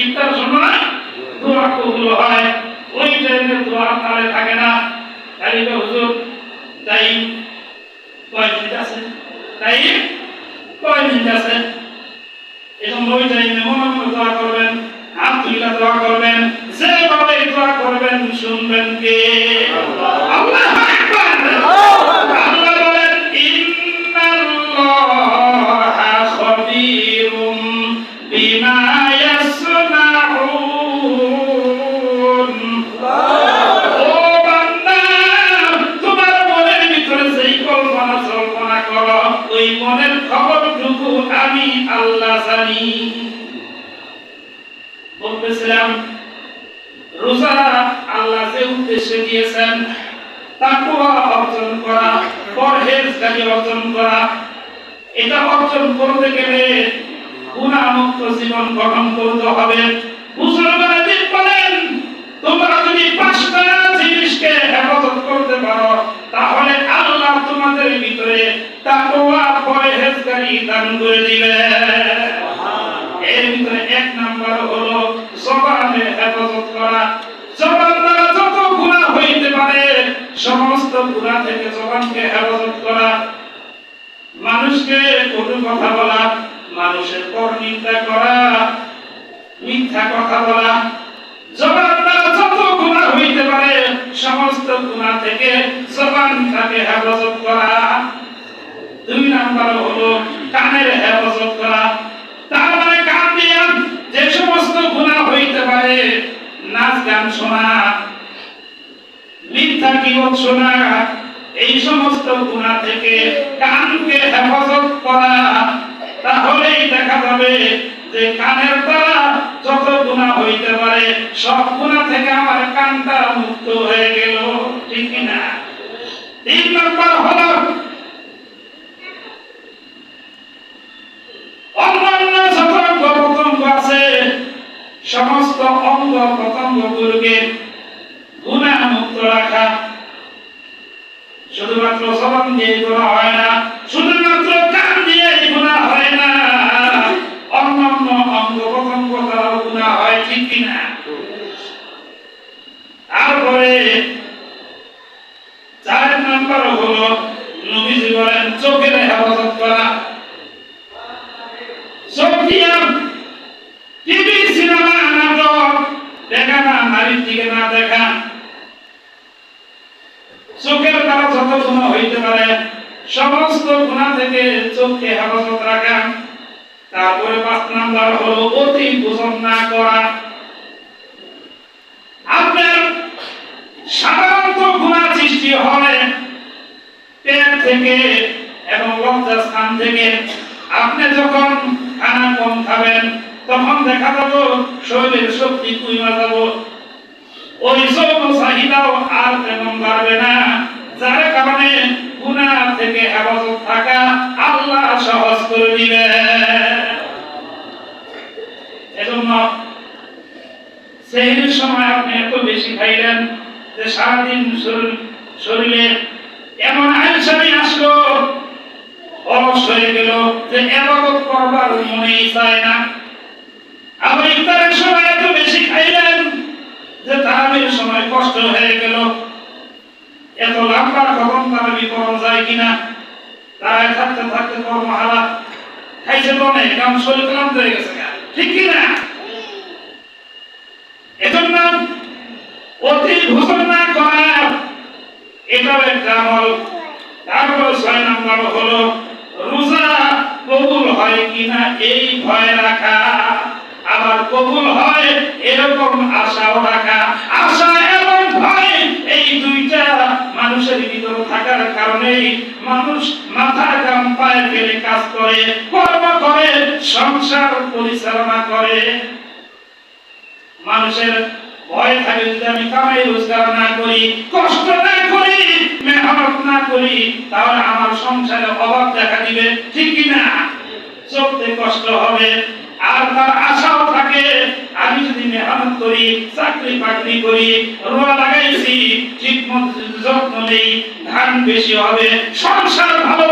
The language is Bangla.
ইফতার সময় দোয়া কবুল হয়, ওই টাইমে দোয়া তালে থাকে না। তাই হুজুর তাই কয় মিনিট আছে, তাই কয় মিনিট আছে, এজন্য ওই টাইমে মনে মনে দোয়া করবেন, হাত তুলে দোয়া করবেন, যেভাবে দোয়া করবেন শুনবেন কে? আল্লাহু আকবার। আল্লাহ বলেন ইন্নাল্লাহা খাবীরুম বিমা ইয়াসনাউন। ও বান্দা, তোমার মনের ভিতরে যেই কল্পনা জল্পনা করো, ওই মনের খবরটুকু আমি আল্লাহ জানি। বলতেছিলাম রোজা আল্লাহ যে উদ্দেশ্যে দিয়েছেন, তাকওয়া অর্জন করা, পরহেজগারি অর্জন করা, এটা অর্জন করতে গেলে গুনাহমুক্ত জীবন গঠন করতে হবে। মুসলমানরা বলেন তোমরা যদি পাঁচটা জিনিসকে হেফাজত করতে পারো, তাহলে আল্লাহ তোমাদের ভিতরে তাকওয়া পরহেজগারি দান করে দিবে। এর ভিতরে এক নাম্বার হলো জবানের হেফাজত করা। জবান দ্বারা যত গুনাহ হইতে পারে সমস্ত গুনাহ থেকে জবানকে হেফাজত করা। মানুষকে কটু কথা বলা, মানুষের পরনিন্দা করা, মিথ্যা কথা বলা, জবান দ্বারা যত গুনাহ হইতে পারে সমস্ত গুনাহ থেকে জবানটাকে হেফাজত করা। দুই নাম্বার হলো কানের হেফাজত করা। তার মানে কান দিয়ে যে সমস্ত গুনাহ হইতে পারে, নাচ গান শোনা, মিথ্যা কিবত শোনা, এই সমস্ত গুনাহ থেকে কানকে হেফাজত করা। তাহলেই দেখা যাবে যে কানের দ্বারা যত গুনাহ হইতে পারে সব গুনাহ থেকে আমার কানটা মুক্ত হয়ে গেল, ঠিক কি না? তিন নম্বর হলো অন্যান্য যত অঙ্গ প্রত্যঙ্গ আছে সমস্ত অঙ্গ প্রত্যঙ্গগুলোকে গুনাহ মুক্ত রাখা। শুধুমাত্র জবান দিয়ে গুনাহ হয় না, শুধুমাত্র কান দিয়ে গুনাহ হয় না, অন্যান্য অঙ্গ প্রত্যঙ্গ দ্বারাও গুনাহ হয়, ঠিক কি না? তারপরে চার নাম্বার হলো নবীজি বলেন চোখের হেফাজত করা। চোখ দিয়ে টিভি, সিনেমা, নাটক দেখা না, নারীর দিকে না দেখা। চোখের দ্বারা যত গুনাহ হইতে পারে সমস্ত গুনাহ থেকে চোখকে হেফাজত রাখা। তারপরে পাঁচ নাম্বার হলো অতি ভোজন না করা। আপনার সাধারণত গুনাহ সৃষ্টি হয় পেট থেকে এবং লজ্জাস্থান থেকে। আপনি যখন খানা কম খাবেন তখন দেখা যাবে শরীরের শক্তি কমে যাবে, ওই যৌন চাহিদাও আর তেমন বাড়বে না, যার কারণে গুনাহ থেকে হেফাজত থাকা আল্লাহ সহজ করে দিবে। এজন্য সেহরির সময় আপনি এত বেশি খাইলেন যে সারাদিন শরীরে এমন আলসামি আসলো, অলস হয়ে গেল, যে ইবাদত করবার মনেই চায় না। আবার ইফতারের সময় এত বেশি খাইলেন যে তারাবির সময় কষ্ট হয়ে গেল। এত লম্বা খতম তারাবি করা যায় কিনা? তারায় থাকতে থাকতে কর্মহারা খাইছে তো অনেক, কারণ শরীর ক্লান্ত হয়ে গেছে, ঠিক কিনা? এজন্য অতি ভোজন না করা এটাও একটা আমল। তারপর ৬ নম্বর হলো রোজা কবুল হয় কিনা এই ভয় রাখা, আবার কবুল হয় এরকম আশাও রাখা। আশা এবং ভয় এই দুইটা মানুষের ভিতরে থাকার কারণেই মানুষ মাথার ঘাম পায়ে ফেলে কাজ করে, কর্ম করে, সংসার পরিচালনা করে। মানুষের ভয় থাকে যদি আমি কামাই রোজগার না করি, কষ্ট না করি, মেহনত না করি, তাহলে আমার সংসারে অভাব দেখা দিবে, ঠিক কিনা? চলতে কষ্ট হবে। আর তার আশাও থাকে আমি যদি মেহনত করি, চাকরি বাকরি করি, রোয়া লাগাইছি, ঠিক মতো যত্ন নেই, ধান বেশি হবে, সংসার ভালো